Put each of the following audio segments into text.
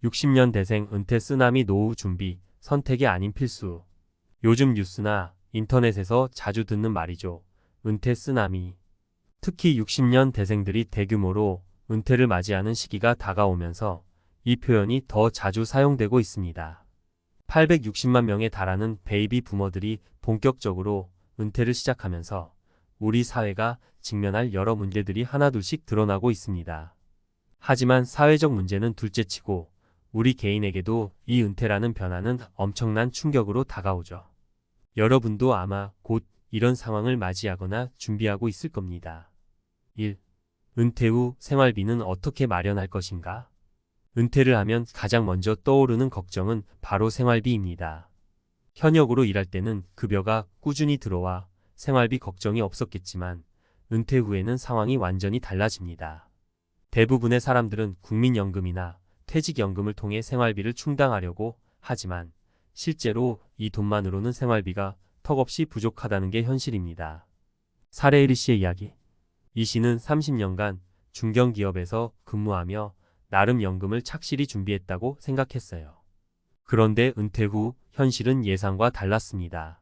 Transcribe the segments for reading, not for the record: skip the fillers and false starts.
60년 대생 은퇴 쓰나미 노후 준비, 선택이 아닌 필수. 요즘 뉴스나 인터넷에서 자주 듣는 말이죠. 은퇴 쓰나미. 특히 60년 대생들이 대규모로 은퇴를 맞이하는 시기가 다가오면서 이 표현이 더 자주 사용되고 있습니다. 860만 명에 달하는 베이비 부머들이 본격적으로 은퇴를 시작하면서 우리 사회가 직면할 여러 문제들이 하나둘씩 드러나고 있습니다. 하지만 사회적 문제는 둘째치고 우리 개인에게도 이 은퇴라는 변화는 엄청난 충격으로 다가오죠. 여러분도 아마 곧 이런 상황을 맞이하거나 준비하고 있을 겁니다. 1. 은퇴 후 생활비는 어떻게 마련할 것인가? 은퇴를 하면 가장 먼저 떠오르는 걱정은 바로 생활비입니다. 현역으로 일할 때는 급여가 꾸준히 들어와 생활비 걱정이 없었겠지만 은퇴 후에는 상황이 완전히 달라집니다. 대부분의 사람들은 국민연금이나 퇴직연금을 통해 생활비를 충당하려고 하지만 실제로 이 돈만으로는 생활비가 턱없이 부족하다는 게 현실입니다. 사례 1 씨의 이야기. 이 씨는 30년간 중견기업에서 근무하며 나름 연금을 착실히 준비했다고 생각했어요. 그런데 은퇴 후 현실은 예상과 달랐습니다.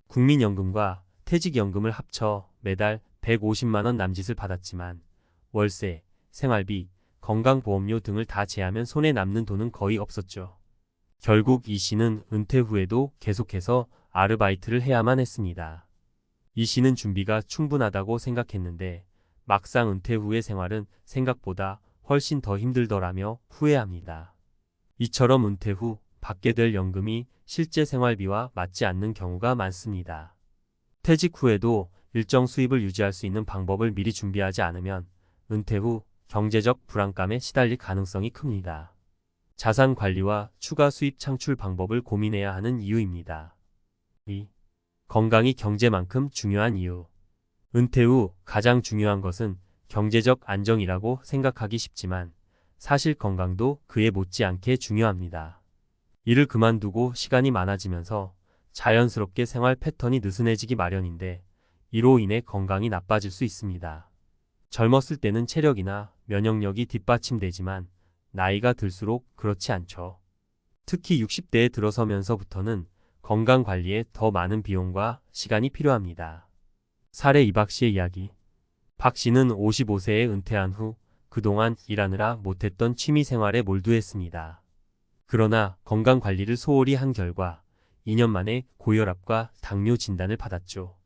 국민연금과 퇴직연금을 합쳐 매달 150만 원 남짓을 받았지만 월세, 생활비, 건강보험료 등을 다 제하면 손에 남는 돈은 거의 없었죠. 결국 이 씨는 은퇴 후에도 계속해서 아르바이트를 해야만 했습니다. 이 씨는 준비가 충분하다고 생각했는데 막상 은퇴 후의 생활은 생각보다 훨씬 더 힘들더라며 후회합니다. 이처럼 은퇴 후 받게 될 연금이 실제 생활비와 맞지 않는 경우가 많습니다. 퇴직 후에도 일정 수입을 유지할 수 있는 방법을 미리 준비하지 않으면 은퇴 후 경제적 불안감에 시달릴 가능성이 큽니다. 자산 관리와 추가 수입 창출 방법을 고민해야 하는 이유입니다. 2. 건강이 경제만큼 중요한 이유. 은퇴 후 가장 중요한 것은 경제적 안정이라고 생각하기 쉽지만 사실 건강도 그에 못지않게 중요합니다. 일을 그만두고 시간이 많아지면서 자연스럽게 생활 패턴이 느슨해지기 마련인데 이로 인해 건강이 나빠질 수 있습니다. 젊었을 때는 체력이나 면역력이 뒷받침되지만 나이가 들수록 그렇지 않죠. 특히 60대에 들어서면서부터는 건강 관리에 더 많은 비용과 시간이 필요합니다. 사례 2박 씨의 이야기. 박 씨는 55세에 은퇴한 후 그동안 일하느라 못했던 취미 생활에 몰두했습니다. 그러나 건강 관리를 소홀히 한 결과 2년 만에 고혈압과 당뇨 진단을 받았죠.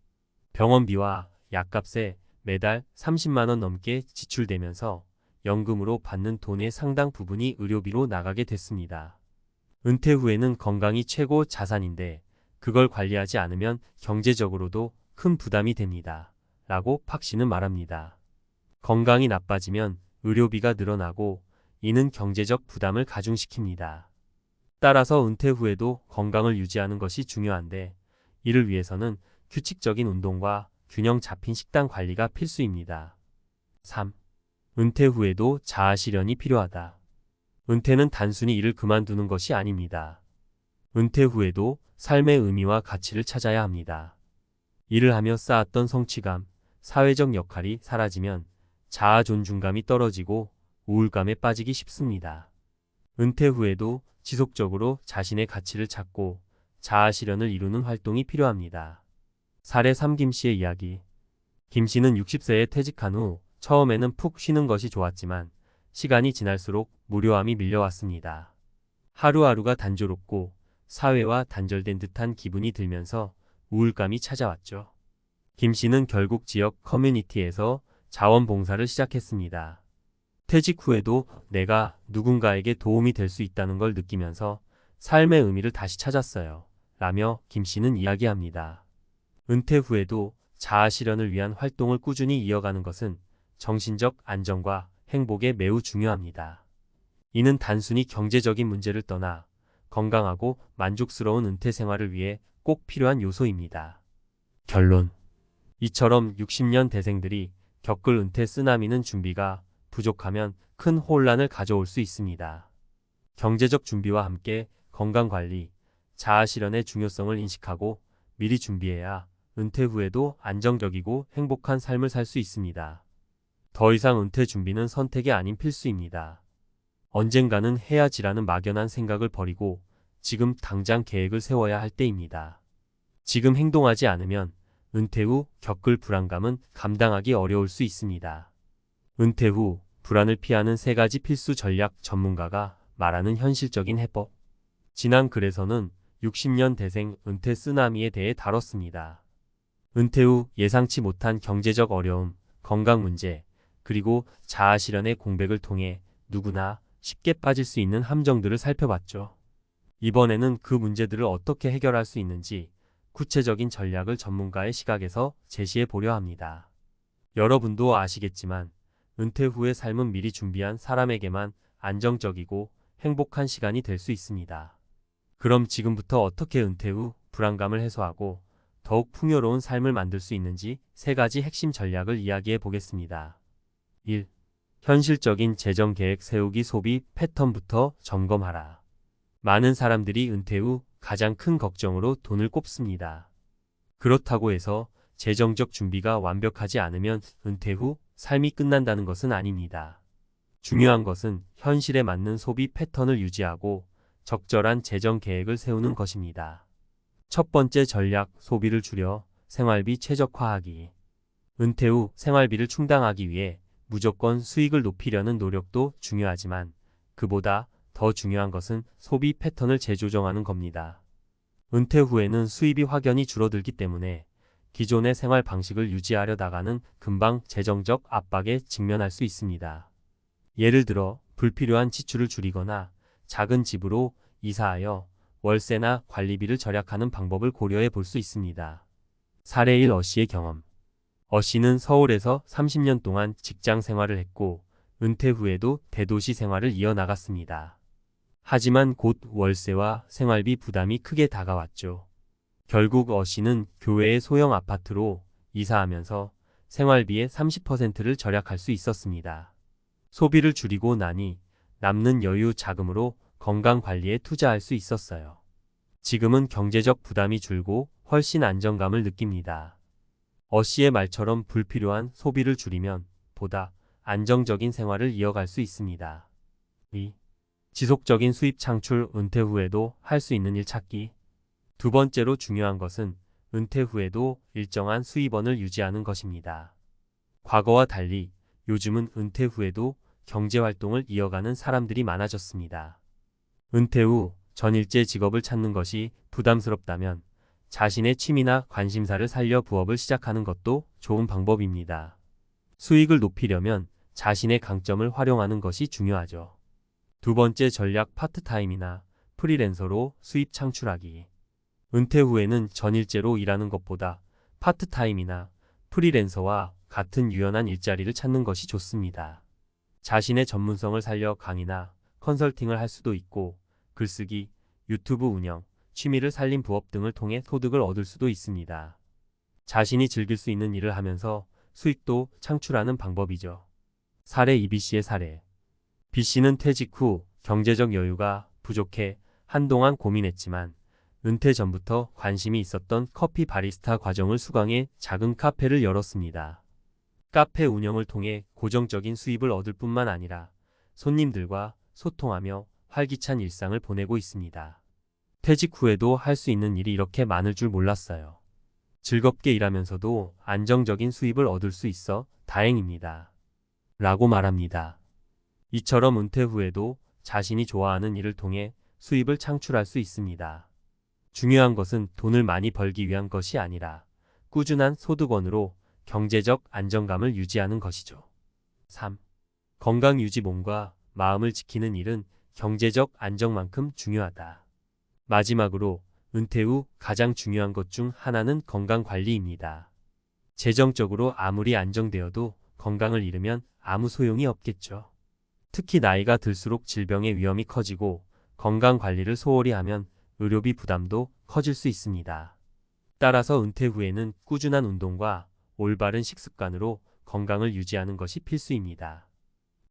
병원비와 약값에 매달 30만 원 넘게 지출되면서 연금으로 받는 돈의 상당 부분이 의료비로 나가게 됐습니다. 은퇴 후에는 건강이 최고 자산인데 그걸 관리하지 않으면 경제적으로도 큰 부담이 됩니다. 라고 박 씨는 말합니다. 건강이 나빠지면 의료비가 늘어나고 이는 경제적 부담을 가중시킵니다. 따라서 은퇴 후에도 건강을 유지하는 것이 중요한데 이를 위해서는 규칙적인 운동과 균형 잡힌 식단 관리가 필수입니다. 3. 은퇴 후에도 자아 실현이 필요하다. 은퇴는 단순히 일을 그만두는 것이 아닙니다. 은퇴 후에도 삶의 의미와 가치를 찾아야 합니다. 일을 하며 쌓았던 성취감, 사회적 역할이 사라지면 자아 존중감이 떨어지고 우울감에 빠지기 쉽습니다. 은퇴 후에도 지속적으로 자신의 가치를 찾고 자아 실현을 이루는 활동이 필요합니다. 사례 3 김 씨의 이야기. 김 씨는 60세에 퇴직한 후 처음에는 푹 쉬는 것이 좋았지만 시간이 지날수록 무료함이 밀려왔습니다. 하루하루가 단조롭고 사회와 단절된 듯한 기분이 들면서 우울감이 찾아왔죠. 김 씨는 결국 지역 커뮤니티에서 자원봉사를 시작했습니다. 퇴직 후에도 내가 누군가에게 도움이 될 수 있다는 걸 느끼면서 삶의 의미를 다시 찾았어요. 라며 김 씨는 이야기합니다. 은퇴 후에도 자아 실현을 위한 활동을 꾸준히 이어가는 것은 정신적 안정과 행복에 매우 중요합니다. 이는 단순히 경제적인 문제를 떠나 건강하고 만족스러운 은퇴 생활을 위해 꼭 필요한 요소입니다. 결론. 이처럼 60년 대생들이 겪을 은퇴 쓰나미는 준비가 부족하면 큰 혼란을 가져올 수 있습니다. 경제적 준비와 함께 건강관리, 자아 실현의 중요성을 인식하고 미리 준비해야 은퇴 후에도 안정적이고 행복한 삶을 살 수 있습니다. 더 이상 은퇴 준비는 선택이 아닌 필수입니다. 언젠가는 해야지라는 막연한 생각을 버리고 지금 당장 계획을 세워야 할 때입니다. 지금 행동하지 않으면 은퇴 후 겪을 불안감은 감당하기 어려울 수 있습니다. 은퇴 후 불안을 피하는 3가지 필수 전략, 전문가가 말하는 현실적인 해법. 지난 글에서는 60년 대생 은퇴 쓰나미에 대해 다뤘습니다. 은퇴 후 예상치 못한 경제적 어려움, 건강 문제, 그리고 자아 실현의 공백을 통해 누구나 쉽게 빠질 수 있는 함정들을 살펴봤죠. 이번에는 그 문제들을 어떻게 해결할 수 있는지 구체적인 전략을 전문가의 시각에서 제시해 보려 합니다. 여러분도 아시겠지만 은퇴 후의 삶은 미리 준비한 사람에게만 안정적이고 행복한 시간이 될 수 있습니다. 그럼 지금부터 어떻게 은퇴 후 불안감을 해소하고 더욱 풍요로운 삶을 만들 수 있는지 3가지 핵심 전략을 이야기해 보겠습니다. 1. 현실적인 재정 계획 세우기. 소비 패턴부터 점검하라. 많은 사람들이 은퇴 후 가장 큰 걱정으로 돈을 꼽습니다. 그렇다고 해서 재정적 준비가 완벽하지 않으면 은퇴 후 삶이 끝난다는 것은 아닙니다. 중요한 것은 현실에 맞는 소비 패턴을 유지하고 적절한 재정 계획을 세우는 것입니다. 첫 번째 전략, 소비를 줄여 생활비 최적화하기. 은퇴 후 생활비를 충당하기 위해 무조건 수익을 높이려는 노력도 중요하지만 그보다 더 중요한 것은 소비 패턴을 재조정하는 겁니다. 은퇴 후에는 수입이 확연히 줄어들기 때문에 기존의 생활 방식을 유지하려다가는 금방 재정적 압박에 직면할 수 있습니다. 예를 들어 불필요한 지출을 줄이거나 작은 집으로 이사하여 월세나 관리비를 절약하는 방법을 고려해 볼 수 있습니다. 사례 1. 어씨의 경험. 어씨는 서울에서 30년 동안 직장 생활을 했고 은퇴 후에도 대도시 생활을 이어나갔습니다. 하지만 곧 월세와 생활비 부담이 크게 다가왔죠. 결국 어씨는 교외의 소형 아파트로 이사하면서 생활비의 30%를 절약할 수 있었습니다. 소비를 줄이고 나니 남는 여유 자금으로 건강관리에 투자할 수 있었어요. 지금은 경제적 부담이 줄고 훨씬 안정감을 느낍니다. 어씨의 말처럼 불필요한 소비를 줄이면 보다 안정적인 생활을 이어갈 수 있습니다. 2. 지속적인 수입 창출. 은퇴 후에도 할 수 있는 일 찾기. 두 번째로 중요한 것은 은퇴 후에도 일정한 수입원을 유지하는 것입니다. 과거와 달리 요즘은 은퇴 후에도 경제활동을 이어가는 사람들이 많아졌습니다. 은퇴 후 전일제 직업을 찾는 것이 부담스럽다면 자신의 취미나 관심사를 살려 부업을 시작하는 것도 좋은 방법입니다. 수익을 높이려면 자신의 강점을 활용하는 것이 중요하죠. 두 번째 전략, 파트타임이나 프리랜서로 수입 창출하기. 은퇴 후에는 전일제로 일하는 것보다 파트타임이나 프리랜서와 같은 유연한 일자리를 찾는 것이 좋습니다. 자신의 전문성을 살려 강의나 컨설팅을 할 수도 있고 글쓰기, 유튜브 운영, 취미를 살린 부업 등을 통해 소득을 얻을 수도 있습니다. 자신이 즐길 수 있는 일을 하면서 수익도 창출하는 방법이죠. 사례 2. B씨의 사례. B씨는 퇴직 후 경제적 여유가 부족해 한동안 고민했지만 은퇴 전부터 관심이 있었던 커피 바리스타 과정을 수강해 작은 카페를 열었습니다. 카페 운영을 통해 고정적인 수입을 얻을 뿐만 아니라 손님들과 소통하며 활기찬 일상을 보내고 있습니다. 퇴직 후에도 할 수 있는 일이 이렇게 많을 줄 몰랐어요. 즐겁게 일하면서도 안정적인 수입을 얻을 수 있어 다행입니다. 라고 말합니다. 이처럼 은퇴 후에도 자신이 좋아하는 일을 통해 수입을 창출할 수 있습니다. 중요한 것은 돈을 많이 벌기 위한 것이 아니라 꾸준한 소득원으로 경제적 안정감을 유지하는 것이죠. 3. 건강 유지. 몸과 마음을 지키는 일은 경제적 안정만큼 중요하다. 마지막으로 은퇴 후 가장 중요한 것 중 하나는 건강관리입니다. 재정적으로 아무리 안정되어도 건강을 잃으면 아무 소용이 없겠죠. 특히 나이가 들수록 질병의 위험이 커지고 건강관리를 소홀히 하면 의료비 부담도 커질 수 있습니다. 따라서 은퇴 후에는 꾸준한 운동과 올바른 식습관으로 건강을 유지하는 것이 필수입니다.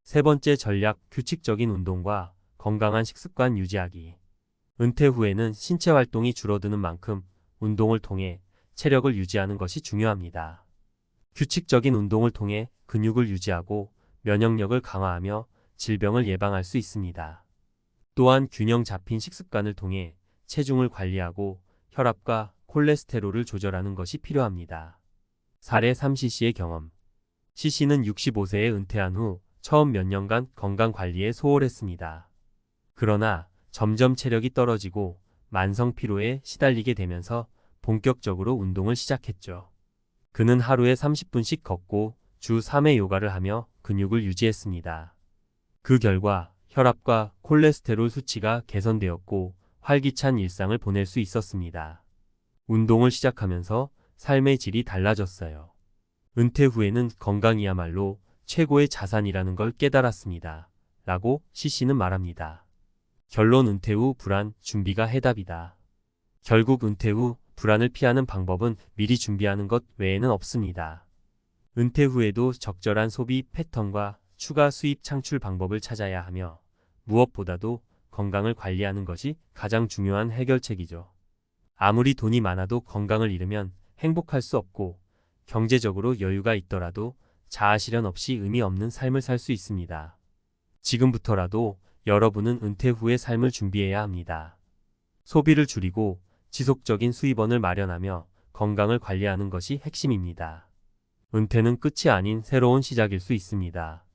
세 번째 전략, 규칙적인 운동과 건강한 식습관 유지하기. 은퇴 후에는 신체 활동이 줄어드는 만큼 운동을 통해 체력을 유지하는 것이 중요합니다. 규칙적인 운동을 통해 근육을 유지하고 면역력을 강화하며 질병을 예방할 수 있습니다. 또한 균형 잡힌 식습관을 통해 체중을 관리하고 혈압과 콜레스테롤을 조절하는 것이 필요합니다. 사례 3cc의 경험. cc는 65세에 은퇴한 후 처음 몇 년간 건강관리에 소홀했습니다. 그러나 점점 체력이 떨어지고 만성 피로에 시달리게 되면서 본격적으로 운동을 시작했죠. 그는 하루에 30분씩 걷고 주 3회 요가를 하며 근육을 유지했습니다. 그 결과 혈압과 콜레스테롤 수치가 개선되었고 활기찬 일상을 보낼 수 있었습니다. 운동을 시작하면서 삶의 질이 달라졌어요. 은퇴 후에는 건강이야말로 최고의 자산이라는 걸 깨달았습니다. 라고 cc는 말합니다. 결론 은퇴 후 불안, 준비가 해답이다. 결국 은퇴 후 불안을 피하는 방법은 미리 준비하는 것 외에는 없습니다. 은퇴 후에도 적절한 소비 패턴과 추가 수입 창출 방법을 찾아야 하며 무엇보다도 건강을 관리하는 것이 가장 중요한 해결책이죠. 아무리 돈이 많아도 건강을 잃으면 행복할 수 없고 경제적으로 여유가 있더라도 자아실현 없이 의미 없는 삶을 살 수 있습니다. 지금부터라도 여러분은 은퇴 후의 삶을 준비해야 합니다. 소비를 줄이고 지속적인 수입원을 마련하며 건강을 관리하는 것이 핵심입니다. 은퇴는 끝이 아닌 새로운 시작일 수 있습니다.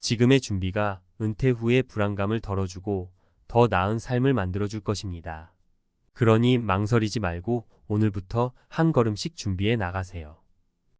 지금의 준비가 은퇴 후의 불안감을 덜어주고 더 나은 삶을 만들어줄 것입니다. 그러니 망설이지 말고 오늘부터 한 걸음씩 준비해 나가세요.